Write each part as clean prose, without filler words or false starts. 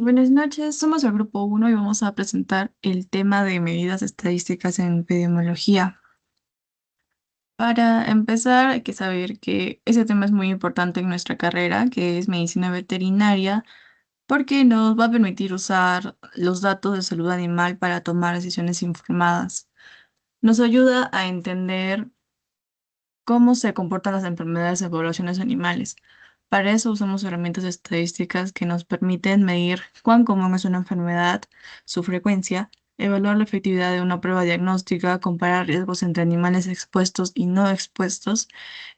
Buenas noches, somos el grupo uno y vamos a presentar el tema de medidas estadísticas en epidemiología. Para empezar, hay que saber que ese tema es muy importante en nuestra carrera, que es medicina veterinaria, porque nos va a permitir usar los datos de salud animal para tomar decisiones informadas. Nos ayuda a entender cómo se comportan las enfermedades de poblaciones animales. Para eso usamos herramientas estadísticas que nos permiten medir cuán común es una enfermedad, su frecuencia, evaluar la efectividad de una prueba diagnóstica, comparar riesgos entre animales expuestos y no expuestos,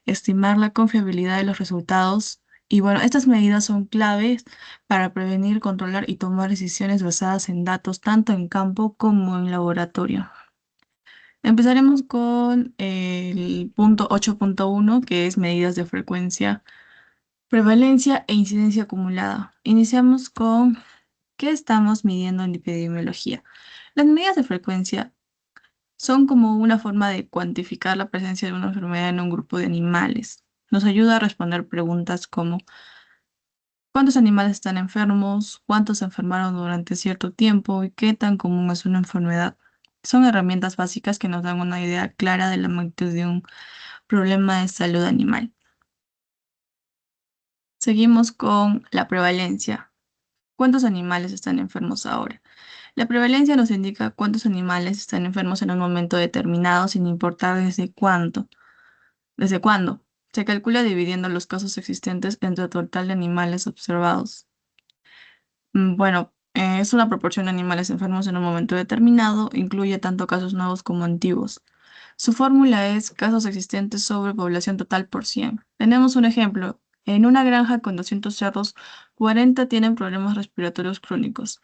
estimar la confiabilidad de los resultados. Y bueno, estas medidas son claves para prevenir, controlar y tomar decisiones basadas en datos tanto en campo como en laboratorio. Empezaremos con el punto 8.1, que es medidas de frecuencia, prevalencia e incidencia acumulada. Iniciamos con ¿qué estamos midiendo en epidemiología? Las medidas de frecuencia son como una forma de cuantificar la presencia de una enfermedad en un grupo de animales. Nos ayuda a responder preguntas como ¿cuántos animales están enfermos? ¿Cuántos se enfermaron durante cierto tiempo? ¿Y qué tan común es una enfermedad? Son herramientas básicas que nos dan una idea clara de la magnitud de un problema de salud animal. Seguimos con la prevalencia. ¿Cuántos animales están enfermos ahora? La prevalencia nos indica cuántos animales están enfermos en un momento determinado, sin importar desde cuándo. Se calcula dividiendo los casos existentes entre el total de animales observados. Bueno, es una proporción de animales enfermos en un momento determinado, incluye tanto casos nuevos como antiguos. Su fórmula es casos existentes sobre población total por 100. Tenemos un ejemplo. En una granja con 200 cerdos, 40 tienen problemas respiratorios crónicos.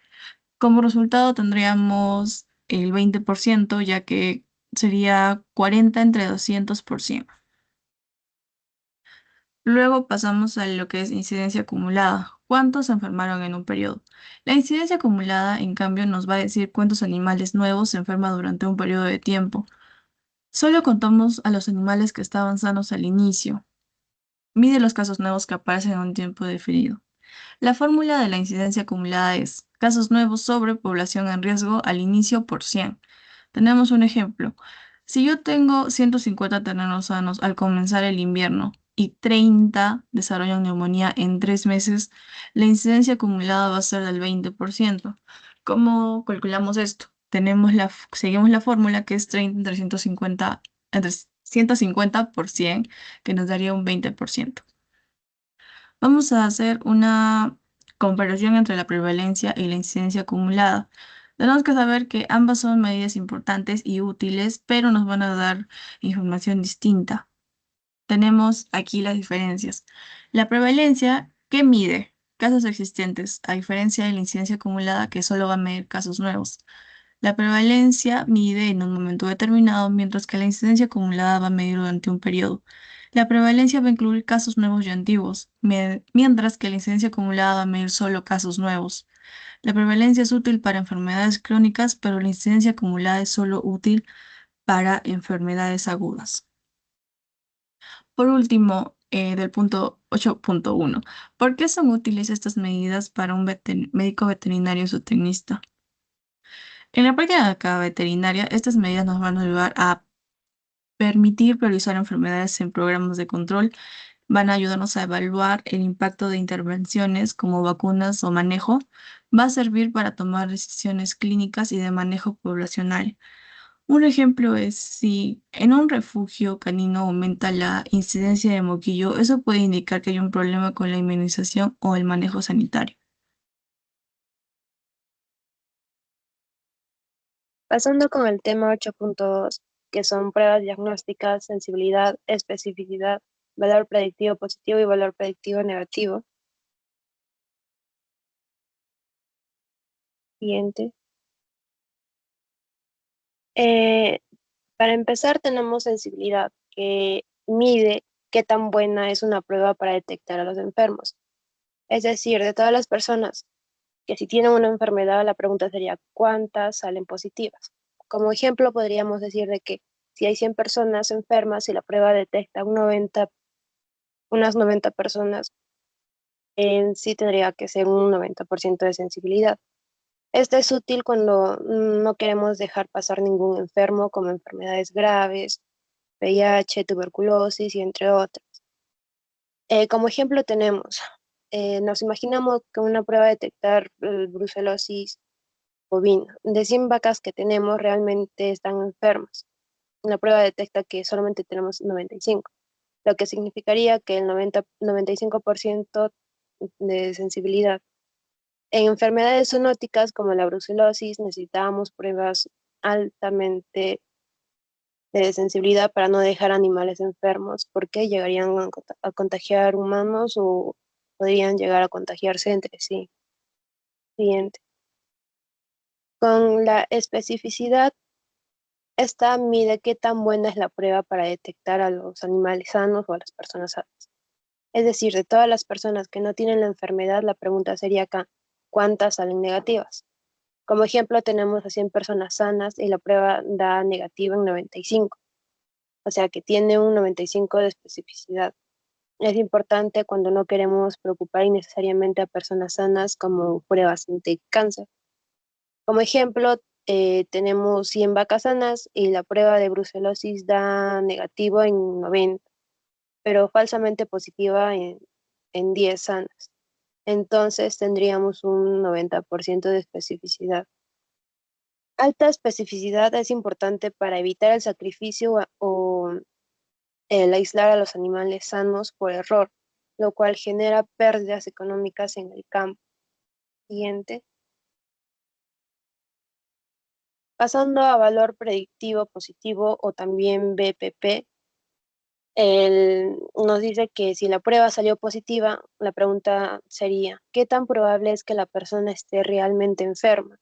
Como resultado tendríamos el 20%, ya que sería 40 entre 200 por 100. Luego pasamos a lo que es incidencia acumulada. ¿Cuántos se enfermaron en un periodo? La incidencia acumulada, en cambio, nos va a decir cuántos animales nuevos se enferman durante un periodo de tiempo. Solo contamos a los animales que estaban sanos al inicio. Mide los casos nuevos que aparecen en un tiempo definido. La fórmula de la incidencia acumulada es casos nuevos sobre población en riesgo al inicio por 100. Tenemos un ejemplo. Si yo tengo 150 terneros sanos al comenzar el invierno y 30 desarrollan neumonía en 3 meses, la incidencia acumulada va a ser del 20%. ¿Cómo calculamos esto? Seguimos la fórmula que es 30 entre 150, entre 150 por 100, que nos daría un 20%. Vamos a hacer una comparación entre la prevalencia y la incidencia acumulada. Tenemos que saber que ambas son medidas importantes y útiles, pero nos van a dar información distinta. Tenemos aquí las diferencias. La prevalencia, ¿qué mide? Casos existentes, a diferencia de la incidencia acumulada, que solo va a medir casos nuevos. La prevalencia mide en un momento determinado, mientras que la incidencia acumulada va a medir durante un periodo. La prevalencia va a incluir casos nuevos y antiguos, mientras que la incidencia acumulada va a medir solo casos nuevos. La prevalencia es útil para enfermedades crónicas, pero la incidencia acumulada es solo útil para enfermedades agudas. Por último, del punto 8.1, ¿por qué son útiles estas medidas para un médico veterinario o zootecnista? En la práctica veterinaria, estas medidas nos van a ayudar a permitir priorizar enfermedades en programas de control, van a ayudarnos a evaluar el impacto de intervenciones como vacunas o manejo, va a servir para tomar decisiones clínicas y de manejo poblacional. Un ejemplo es si en un refugio canino aumenta la incidencia de moquillo, eso puede indicar que hay un problema con la inmunización o el manejo sanitario. Pasando con el tema 8.2, que son pruebas diagnósticas, sensibilidad, especificidad, valor predictivo positivo y valor predictivo negativo. Siguiente. Eh, para empezar, tenemos sensibilidad, que mide qué tan buena es una prueba para detectar a los enfermos. Es decir, de todas las personas que si tienen una enfermedad, la pregunta sería ¿cuántas salen positivas? Como ejemplo, podríamos decir de que si hay 100 personas enfermas y la prueba detecta unas 90 personas, en sí tendría que ser un 90% de sensibilidad. Esta es útil cuando no queremos dejar pasar ningún enfermo, como enfermedades graves, VIH, tuberculosis y entre otras. Como ejemplo tenemos, nos imaginamos que una prueba de detectar brucelosis bovina, de 100 vacas que tenemos realmente están enfermas. La prueba detecta que solamente tenemos 95, lo que significaría que el 95% de sensibilidad. En enfermedades zoonóticas como la brucelosis necesitábamos pruebas altamente de sensibilidad para no dejar animales enfermos, porque llegarían a contagiar humanos o podrían llegar a contagiarse entre sí. Siguiente. Con la especificidad, esta mide qué tan buena es la prueba para detectar a los animales sanos o a las personas sanas. Es decir, de todas las personas que no tienen la enfermedad, la pregunta sería acá, ¿cuántas salen negativas? Como ejemplo, tenemos a 100 personas sanas y la prueba da negativa en 95, o sea que tiene un 95 de especificidad. Es importante cuando no queremos preocupar innecesariamente a personas sanas como pruebas de cáncer. Como ejemplo, tenemos 100 vacas sanas y la prueba de brucelosis da negativo en 90, pero falsamente positiva en 10 sanas. Entonces tendríamos un 90% de especificidad. Alta especificidad es importante para evitar el sacrificio o el aislar a los animales sanos por error, lo cual genera pérdidas económicas en el campo. Siguiente. Pasando a valor predictivo positivo o también BPP, nos dice que si la prueba salió positiva, la pregunta sería, ¿qué tan probable es que la persona esté realmente enferma?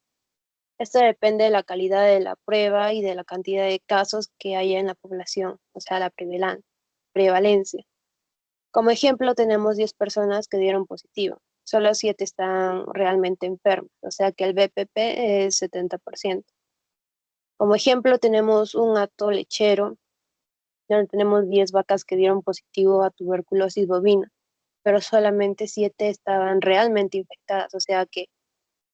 Esto depende de la calidad de la prueba y de la cantidad de casos que haya en la población, o sea, la prevalencia. Como ejemplo, tenemos 10 personas que dieron positivo. Solo 7 están realmente enfermos, o sea que el BPP es 70%. Como ejemplo, tenemos un hato lechero, donde tenemos 10 vacas que dieron positivo a tuberculosis bovina, pero solamente 7 estaban realmente infectadas, o sea que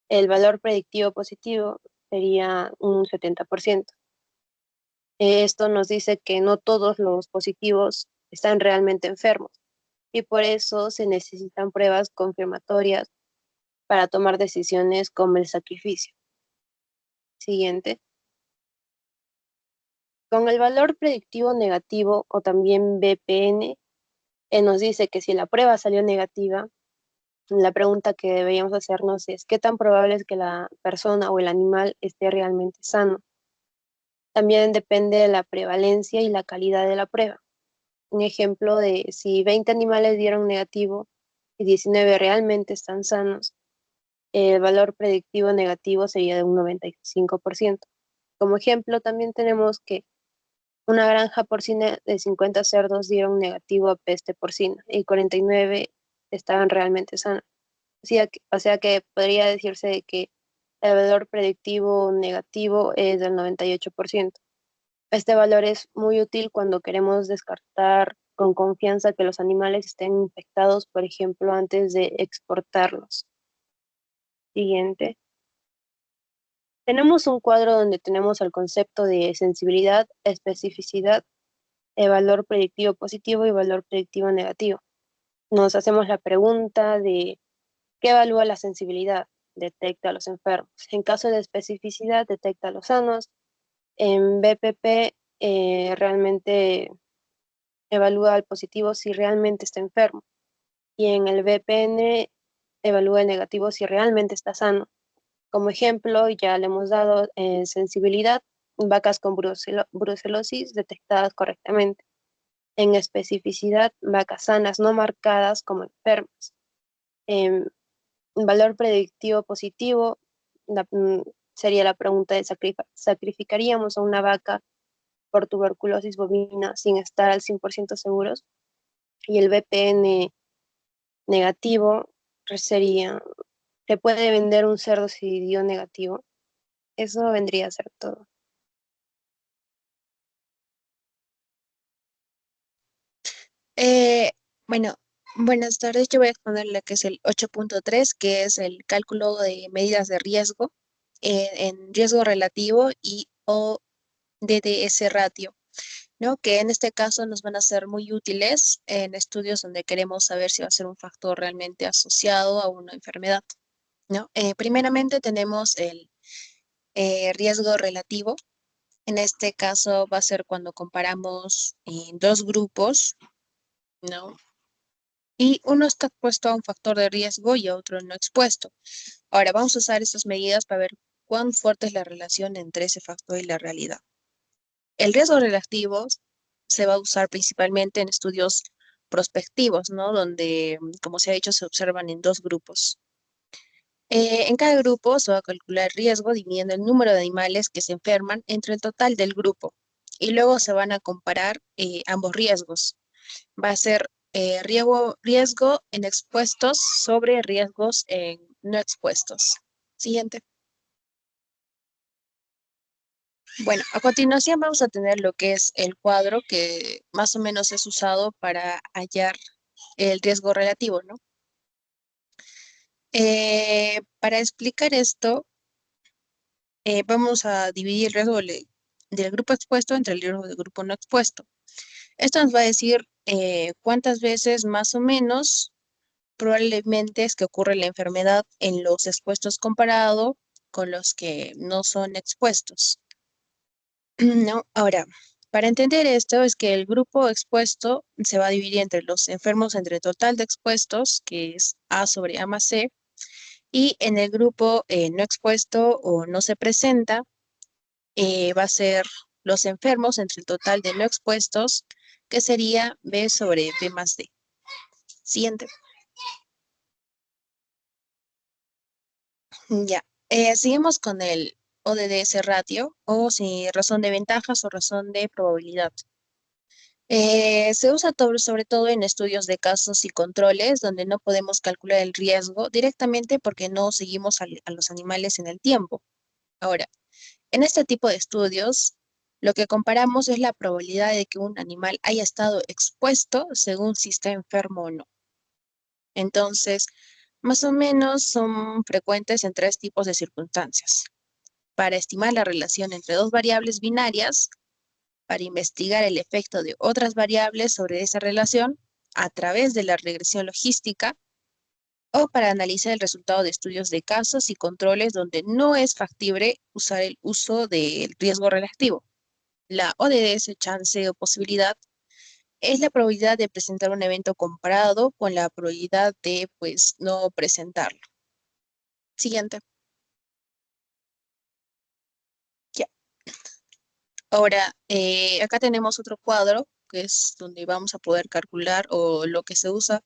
el valor predictivo positivo sería un 70%. Esto nos dice que no todos los positivos están realmente enfermos y por eso se necesitan pruebas confirmatorias para tomar decisiones como el sacrificio. Siguiente. Con el valor predictivo negativo o también BPN, nos dice que si la prueba salió negativa, la pregunta que deberíamos hacernos es ¿qué tan probable es que la persona o el animal esté realmente sano? También depende de la prevalencia y la calidad de la prueba. Un ejemplo de si 20 animales dieron negativo y 19 realmente están sanos, el valor predictivo negativo sería de un 95%. Como ejemplo, también tenemos que una granja porcina de 50 cerdos dieron negativo a peste porcina y 49 estaban realmente sanos. O sea que podría decirse que el valor predictivo negativo es del 98%. Este valor es muy útil cuando queremos descartar con confianza que los animales estén infectados, por ejemplo, antes de exportarlos. Siguiente. Tenemos un cuadro donde tenemos el concepto de sensibilidad, especificidad, valor predictivo positivo y valor predictivo negativo. Nos hacemos la pregunta de ¿qué evalúa la sensibilidad? Detecta a los enfermos. En caso de especificidad, detecta a los sanos. En BPP, realmente evalúa al positivo si realmente está enfermo. Y en el VPN, evalúa el negativo si realmente está sano. Como ejemplo, ya le hemos dado sensibilidad, vacas con brucelosis detectadas correctamente. En especificidad, vacas sanas no marcadas como enfermas. En valor predictivo positivo, la- mm, sería la pregunta de ¿sacrificaríamos a una vaca por tuberculosis bovina sin estar al 100% seguros? Y el VPN negativo sería, ¿se puede vender un cerdo si dio negativo? Eso vendría a ser todo. Eh, bueno, Buenas tardes, yo voy a exponer lo que es el 8.3, que es el cálculo de medidas de riesgo en riesgo relativo y o DDS ratio, ¿no? Que en este caso nos van a ser muy útiles en estudios donde queremos saber si va a ser un factor realmente asociado a una enfermedad, ¿no? Primeramente tenemos el riesgo relativo. En este caso va a ser cuando comparamos dos grupos, ¿no? Y uno está expuesto a un factor de riesgo y otro no expuesto. Ahora vamos a usar estas medidas para ver cuán fuerte es la relación entre ese factor y la realidad. El riesgo relativo se va a usar principalmente en estudios prospectivos, ¿no? Donde, como se ha dicho, se observan en dos grupos. En cada grupo se va a calcular el riesgo dividiendo el número de animales que se enferman entre el total del grupo. Y luego se van a comparar ambos riesgos. Va a ser riesgo en expuestos sobre riesgos en no expuestos. Siguiente. Bueno, a continuación vamos a tener lo que es el cuadro que más o menos es usado para hallar el riesgo relativo, ¿no? Para explicar esto, vamos a dividir el riesgo del grupo expuesto entre el riesgo del grupo no expuesto. Esto nos va a decir cuántas veces más o menos probablemente es que ocurre la enfermedad en los expuestos comparado con los que no son expuestos. ¿No? Ahora, para entender esto es que el grupo expuesto se va a dividir entre los enfermos entre total de expuestos, que es A sobre A más C, y en el grupo no expuesto o no se presenta, va a ser los enfermos entre el total de no expuestos, que sería B sobre B más D. Siguiente. Ya. Seguimos con el ODDS ratio o si razón de ventajas o razón de probabilidad. Se usa sobre todo en estudios de casos y controles donde no podemos calcular el riesgo directamente porque no seguimos a los animales en el tiempo. Ahora, en este tipo de estudios, lo que comparamos es la probabilidad de que un animal haya estado expuesto según si está enfermo o no. Entonces, más o menos son frecuentes en tres tipos de circunstancias. Para estimar la relación entre dos variables binarias, para investigar el efecto de otras variables sobre esa relación a través de la regresión logística o para analizar el resultado de estudios de casos y controles donde no es factible usar el uso del riesgo relativo. La ODS, chance o posibilidad, es la probabilidad de presentar un evento comparado con la probabilidad de, pues, no presentarlo. Siguiente. Ya. Ahora, acá tenemos otro cuadro, que es donde vamos a poder calcular o lo que se usa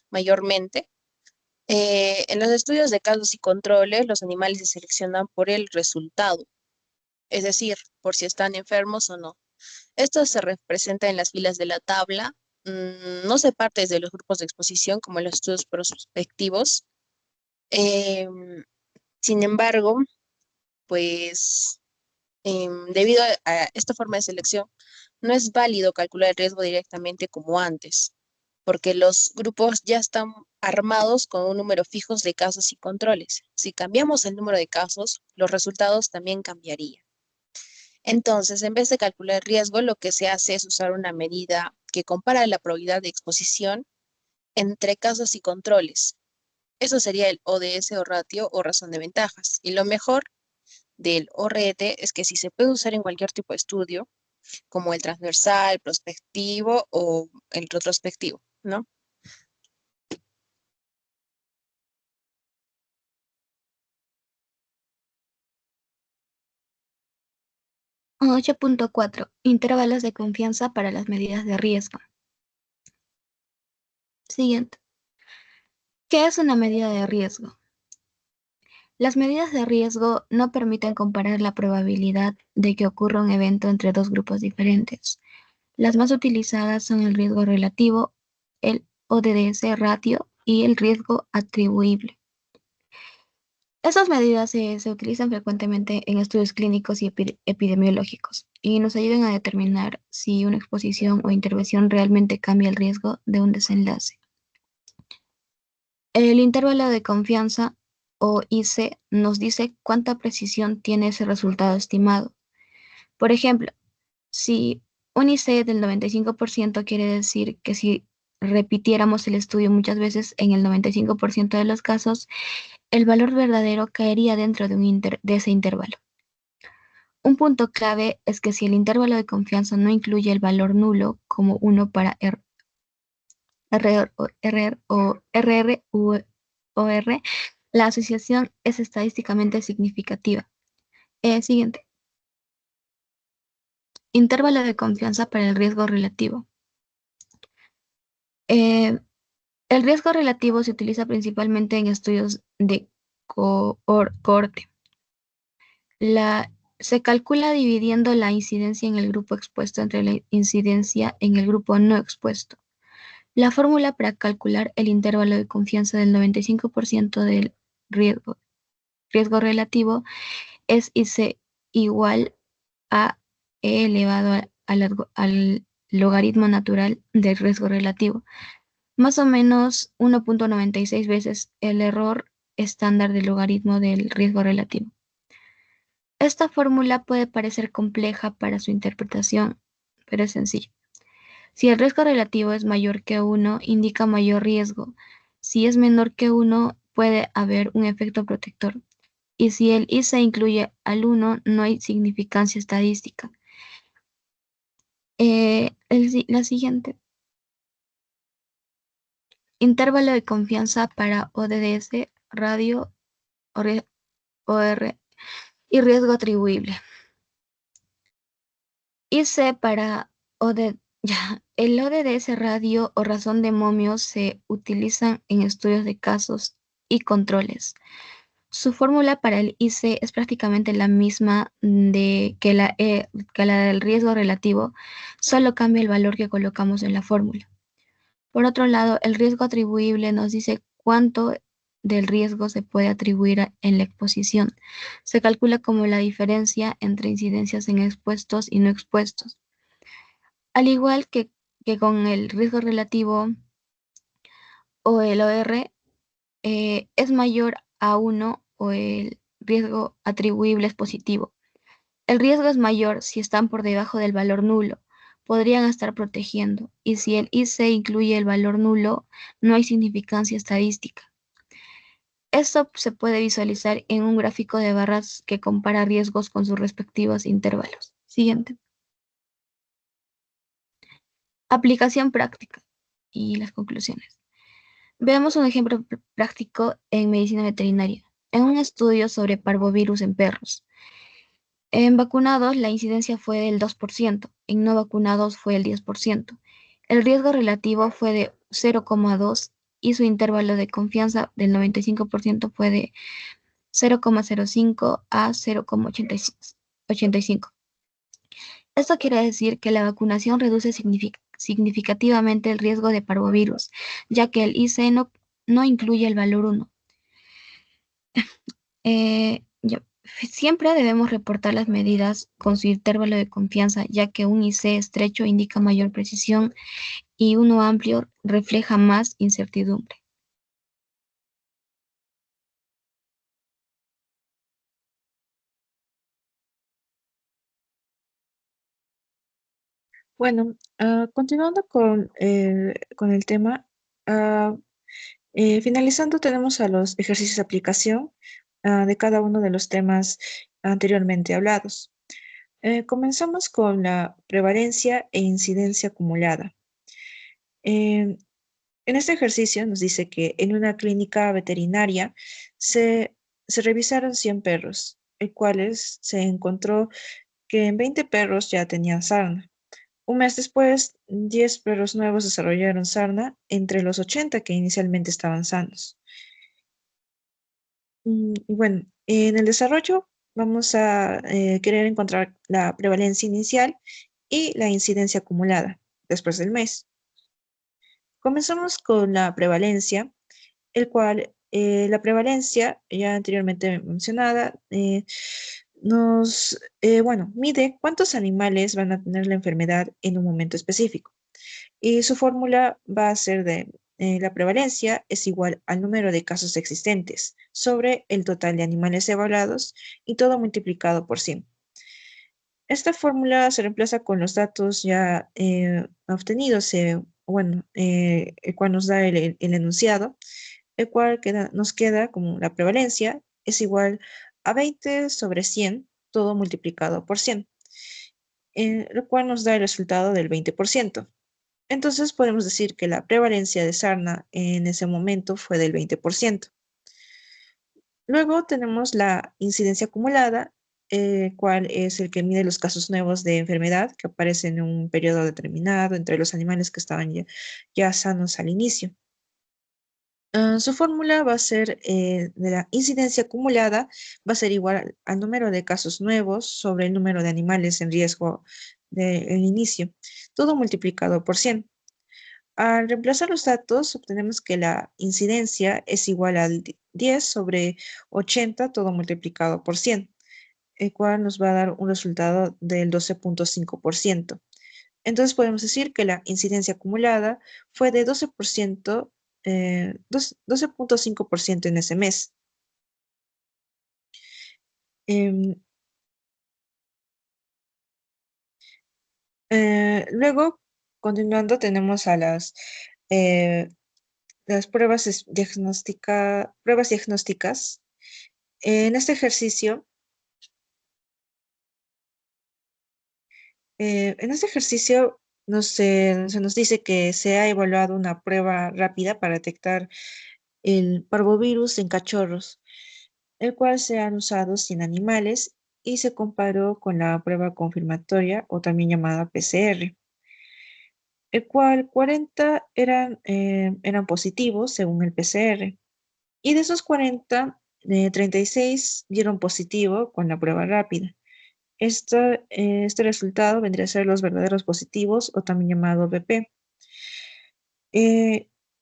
mayormente. En los estudios de casos y controles, los animales se seleccionan por el resultado, es decir, por si están enfermos o no. Esto se representa en las filas de la tabla, no se parte desde los grupos de exposición como en los estudios prospectivos. Sin embargo, pues debido a esta forma de selección, no es válido calcular el riesgo directamente como antes, porque los grupos ya están armados con un número fijos de casos y controles. Si cambiamos el número de casos, los resultados también cambiarían. Entonces, en vez de calcular el riesgo, lo que se hace es usar una medida que compara la probabilidad de exposición entre casos y controles. Eso sería el ODS o ratio o razón de ventajas. Y lo mejor del ORET es que si se puede usar en cualquier tipo de estudio, como el transversal, prospectivo o el retrospectivo, ¿no? 8.4. Intervalos de confianza para las medidas de riesgo. Siguiente. ¿Qué es una medida de riesgo? Las medidas de riesgo no permiten comparar la probabilidad de que ocurra un evento entre dos grupos diferentes. Las más utilizadas son el riesgo relativo, el ODDS ratio y el riesgo atribuible. Estas medidas se utilizan frecuentemente en estudios clínicos y epidemiológicos y nos ayudan a determinar si una exposición o intervención realmente cambia el riesgo de un desenlace. El intervalo de confianza o IC nos dice cuánta precisión tiene ese resultado estimado. Por ejemplo, si un IC del 95% quiere decir que si repitiéramos el estudio muchas veces en el 95% de los casos, el valor verdadero caería dentro de ese intervalo. Un punto clave es que si el intervalo de confianza no incluye el valor nulo como 1 para RR o R, la asociación es estadísticamente significativa. Siguiente. Intervalo de confianza para el riesgo relativo. El riesgo relativo se utiliza principalmente en estudios de cohorte. Se calcula dividiendo la incidencia en el grupo expuesto entre la incidencia en el grupo no expuesto. La fórmula para calcular el intervalo de confianza del 95% del riesgo relativo es IC igual a E elevado al logaritmo natural del riesgo relativo, más o menos 1.96 veces el error estándar del logaritmo del riesgo relativo. Esta fórmula puede parecer compleja para su interpretación, pero es sencilla. Si el riesgo relativo es mayor que 1, indica mayor riesgo. Si es menor que 1, puede haber un efecto protector. Y si el IC incluye al 1, no hay significancia estadística. La siguiente. Intervalo de confianza para ODDS, radio, OR y riesgo atribuible. IC para ODD. El ODDS radio o razón de momios se utilizan en estudios de casos y controles. Su fórmula para el IC es prácticamente la misma que la del riesgo relativo, solo cambia el valor que colocamos en la fórmula. Por otro lado, el riesgo atribuible nos dice cuánto del riesgo se puede atribuir en la exposición. Se calcula como la diferencia entre incidencias en expuestos y no expuestos. Al igual que con el riesgo relativo o el OR, es mayor a 1 o el riesgo atribuible es positivo. El riesgo es mayor si están por debajo del valor nulo, podrían estar protegiendo, y si el IC incluye el valor nulo, no hay significancia estadística. Esto se puede visualizar en un gráfico de barras que compara riesgos con sus respectivos intervalos. Siguiente. Aplicación práctica y las conclusiones. Veamos un ejemplo práctico en medicina veterinaria. En un estudio sobre parvovirus en perros. En vacunados la incidencia fue del 2%, en no vacunados fue el 10%. El riesgo relativo fue de 0,2 y su intervalo de confianza del 95% fue de 0,05 a 0,85. Esto quiere decir que la vacunación reduce significativamente el riesgo de parvovirus, ya que el IC no incluye el valor 1. Siempre debemos reportar las medidas con su intervalo de confianza, ya que un IC estrecho indica mayor precisión y uno amplio refleja más incertidumbre. Bueno, continuando con el tema, ah, finalizando tenemos a los ejercicios de aplicación de cada uno de los temas anteriormente hablados. Comenzamos con la prevalencia e incidencia acumulada. En este ejercicio nos dice que en una clínica veterinaria se revisaron 100 perros, el cuales se encontró que en 20 perros ya tenían sarna. Un mes después, 10 perros nuevos desarrollaron sarna entre los 80 que inicialmente estaban sanos. Y bueno, en el desarrollo vamos a querer encontrar la prevalencia inicial y la incidencia acumulada después del mes. Comenzamos con la prevalencia, el cual la prevalencia, ya anteriormente mencionada, mide cuántos animales van a tener la enfermedad en un momento específico. Y su fórmula va a ser de la prevalencia es igual al número de casos existentes sobre el total de animales evaluados y todo multiplicado por 100. Esta fórmula se reemplaza con los datos ya obtenidos, el cual nos da el enunciado, el cual nos queda como la prevalencia es igual a 20 sobre 100, todo multiplicado por 100, lo cual nos da el resultado del 20%. Entonces podemos decir que la prevalencia de sarna en ese momento fue del 20%. Luego tenemos la incidencia acumulada, cual es el que mide los casos nuevos de enfermedad que aparecen en un periodo determinado entre los animales que estaban ya sanos al inicio. Su fórmula va a ser de la incidencia acumulada, va a ser igual al número de casos nuevos sobre el número de animales en riesgo del inicio, todo multiplicado por 100. Al reemplazar los datos, obtenemos que la incidencia es igual al 10 sobre 80, todo multiplicado por 100, el cual nos va a dar un resultado del 12.5%. Entonces podemos decir que la incidencia acumulada fue de 12%, 12.5% en ese mes. Em, Luego, continuando, tenemos a las pruebas diagnósticas. En este ejercicio, se nos dice que se ha evaluado una prueba rápida para detectar el parvovirus en cachorros, el cual se han usado sin animales y se comparó con la prueba confirmatoria o también llamada PCR, el cual 40 eran positivos según el PCR. Y de esos 40, 36 dieron positivo con la prueba rápida. Este resultado vendría a ser los verdaderos positivos o también llamado BP.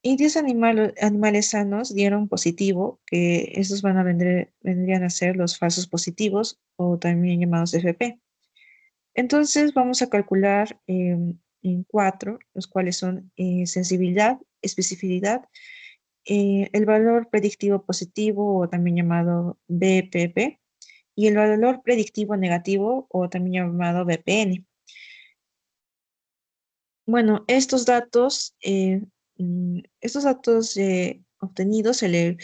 Y 10 animales sanos dieron positivo, que estos vendrían a ser los falsos positivos o también llamados FP. Entonces vamos a calcular en 4, los cuales son sensibilidad, especificidad, el valor predictivo positivo o también llamado BPP y el valor predictivo negativo o también llamado BPN. Bueno, estos datos obtenidos se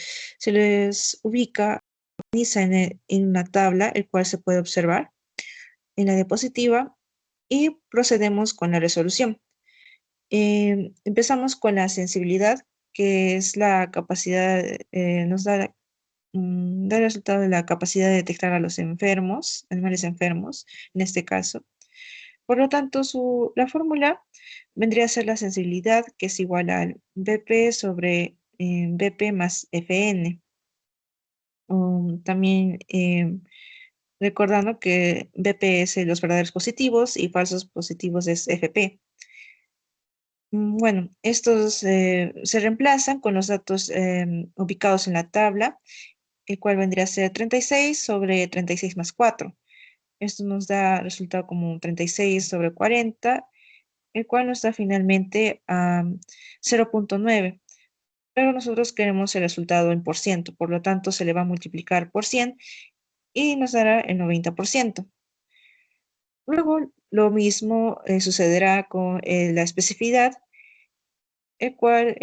les ubica en una tabla, el cual se puede observar en la diapositiva y procedemos con la resolución. Empezamos con la sensibilidad, que es la capacidad, nos da el resultado de la capacidad de detectar a los enfermos, animales enfermos, en este caso. Por lo tanto, la fórmula vendría a ser la sensibilidad, que es igual al BP sobre BP más FN. También recordando que BP es los verdaderos positivos y falsos positivos es FP. Bueno, estos se reemplazan con los datos ubicados en la tabla, el cual vendría a ser 36 sobre 36 más 4. Esto nos da resultado como 36 sobre 40, el cual nos da finalmente a 0.9. Pero nosotros queremos el resultado en por ciento, por lo tanto se le va a multiplicar por 100 y nos dará el 90%. Luego lo mismo sucederá con la especificidad, el cual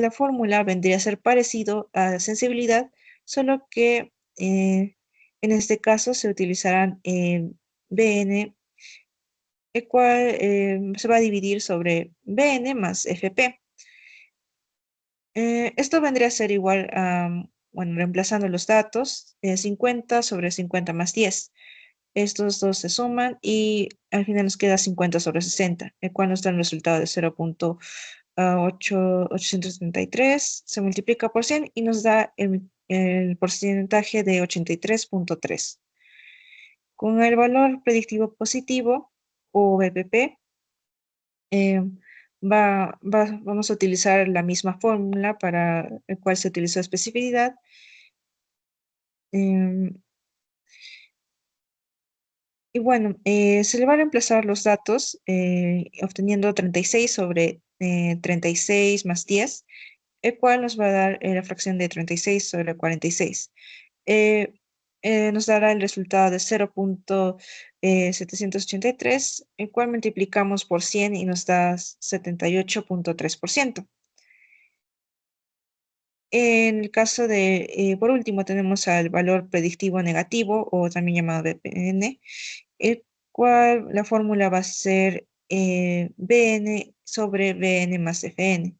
la fórmula vendría a ser parecido a la sensibilidad, solo que en este caso se utilizarán BN, el cual se va a dividir sobre BN más FP. Esto vendría a ser igual a, bueno, reemplazando los datos, 50 sobre 50 más 10. Estos dos se suman y al final nos queda 50 sobre 60, el cual nos da el resultado de 0.833, se multiplica por 100 y nos da el porcentaje de 83.3. Con el valor predictivo positivo, o BPP, eh, vamos a utilizar la misma fórmula para el cual se utilizó especificidad. Y bueno, se le va a reemplazar los datos obteniendo 36 sobre 36 más 10, el cual nos va a dar la fracción de 36 sobre 46. Eh, Nos dará el resultado de 0.783, el cual multiplicamos por 100 y nos da 78.3%. En el caso de, por último, tenemos al valor predictivo negativo, o también llamado BPN, el cual la fórmula va a ser Bn sobre Bn más Fn.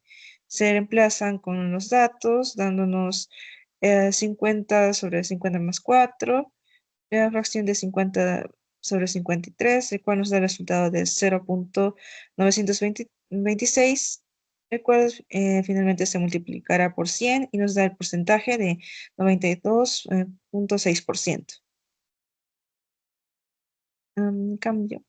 Se reemplazan con los datos, dándonos 50 sobre 50 más 4, la fracción de 50 sobre 53, el cual nos da el resultado de 0.926, el cual finalmente se multiplicará por 100 y nos da el porcentaje de 92.6%. Cambio.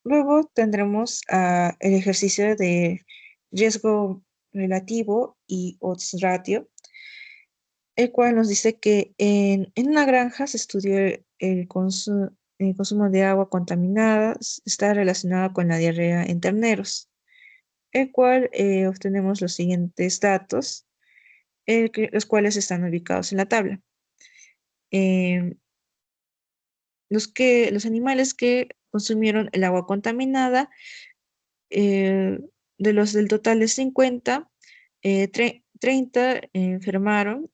Luego tendremos el ejercicio de riesgo relativo y odds ratio, el cual nos dice que en una granja se estudió el consumo de agua contaminada, está relacionado con la diarrea en terneros, el cual obtenemos los siguientes datos, los cuales están ubicados en la tabla. Em, los animales que consumieron el agua contaminada, eh, de los del total de 50, 30 enfermaron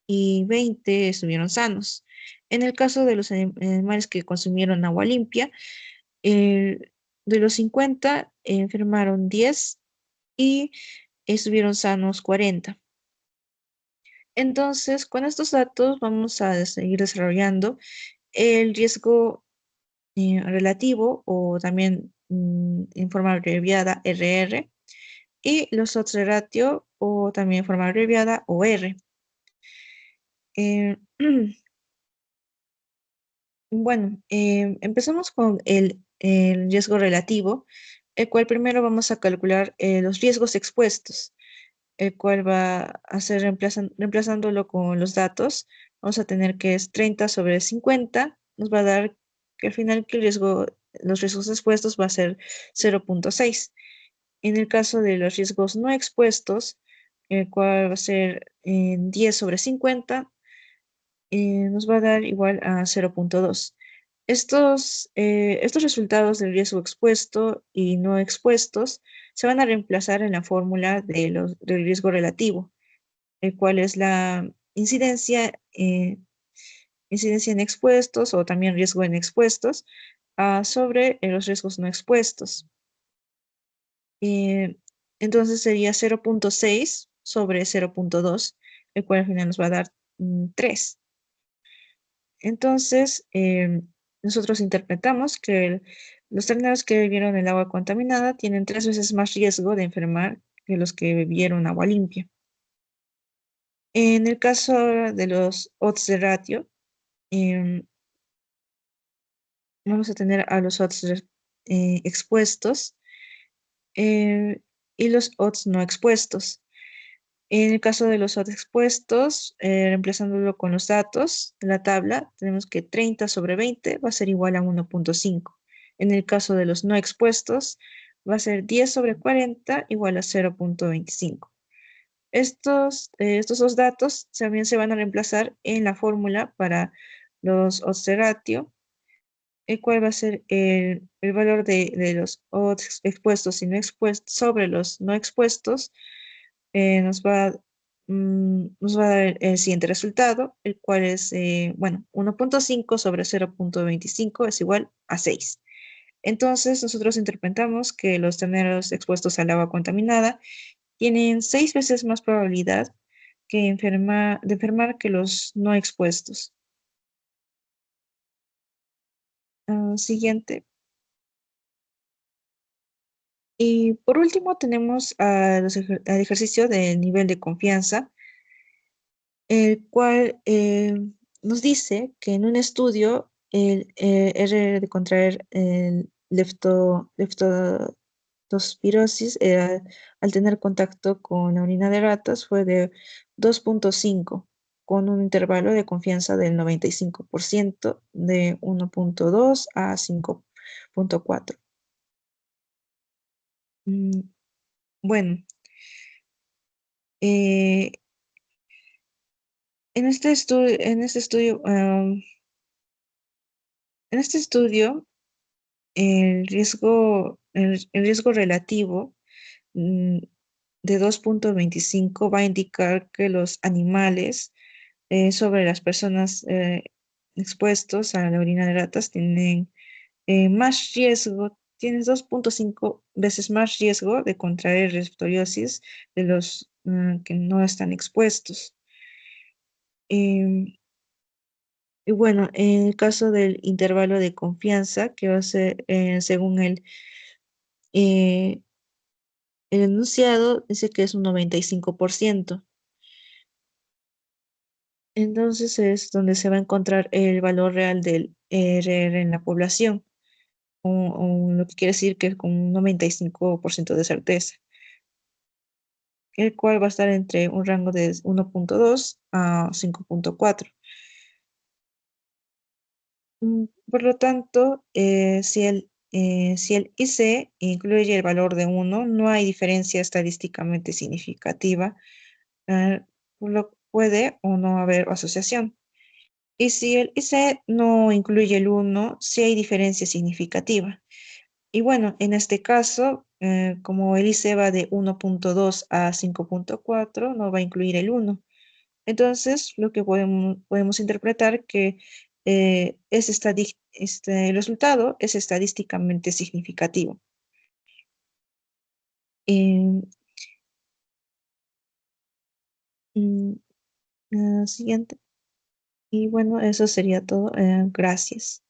y 20 estuvieron sanos. En el caso de los animales que consumieron agua limpia, eh, de los 50 enfermaron 10 y estuvieron sanos 40. Entonces, con estos datos vamos a seguir desarrollando el riesgo relativo, o también en forma abreviada RR, y los odds ratio, o también en forma abreviada OR. Eh, bueno, empezamos con el riesgo relativo, el cual primero vamos a calcular los riesgos expuestos, el cual va a ser reemplazándolo con los datos. Vamos a tener que es 30 sobre 50, nos va a dar que al final que los riesgos expuestos va a ser 0.6. En el caso de los riesgos no expuestos, el cual va a ser 10 sobre 50, nos va a dar igual a 0.2. Estos resultados del riesgo expuesto y no expuestos se van a reemplazar en la fórmula del riesgo relativo, el cual es la incidencia en expuestos, o también riesgo en expuestos, sobre los riesgos no expuestos. Eh, entonces sería 0.6 sobre 0.2, el cual al final nos va a dar 3. Entonces, nosotros interpretamos que los terneros que bebieron el agua contaminada tienen 3 veces más riesgo de enfermar que los que bebieron agua limpia. En el caso de los odds de ratio, em, vamos a tener a los odds expuestos y los odds no expuestos. En el caso de los odds expuestos, reemplazándolo con los datos de la tabla, tenemos que 30 sobre 20 va a ser igual a 1.5. En el caso de los no expuestos, va a ser 10 sobre 40 igual a 0.25. Estos dos datos también se van a reemplazar en la fórmula para los odds de ratio, el cual va a ser el valor de los odds expuestos y no expuestos sobre los no expuestos. Nos va a dar el siguiente resultado, el cual es, bueno, 1.5 sobre 0.25 es igual a 6. Entonces, nosotros interpretamos que los terneros expuestos al agua contaminada tienen 6 veces más probabilidad de enfermar que los no expuestos. Siguiente. Y por último tenemos al ejercicio del nivel de confianza, el cual nos dice que en un estudio el R de contraer el leptospirosis al tener contacto con la orina de ratas fue de 2.5. con un intervalo de confianza del 95% de 1.2 a 5.4. Bueno, eh, en este estudio, el riesgo relativo mm, de 2.25 va a indicar que los animales sobre las personas expuestos a la orina de ratas tienen más riesgo, tienes 2.5 veces más riesgo de contraer leptospirosis de los que no están expuestos. Y bueno, en el caso del intervalo de confianza, que va a ser según eh, el enunciado, dice que es un 95%. Entonces es donde se va a encontrar el valor real del RR en la población, o lo que quiere decir que es con un 95% de certeza, el cual va a estar entre un rango de 1.2 a 5.4. Por lo tanto, si el IC incluye el valor de 1, no hay diferencia estadísticamente significativa, por lo puede o no haber asociación. Y si el IC no incluye el 1, sí hay diferencia significativa. Y bueno, en este caso, como el IC va de 1.2 a 5.4, no va a incluir el 1. Entonces, lo que podemos interpretar que el resultado es estadísticamente significativo. Eh, mm, Siguiente. Y bueno, eso sería todo. Gracias.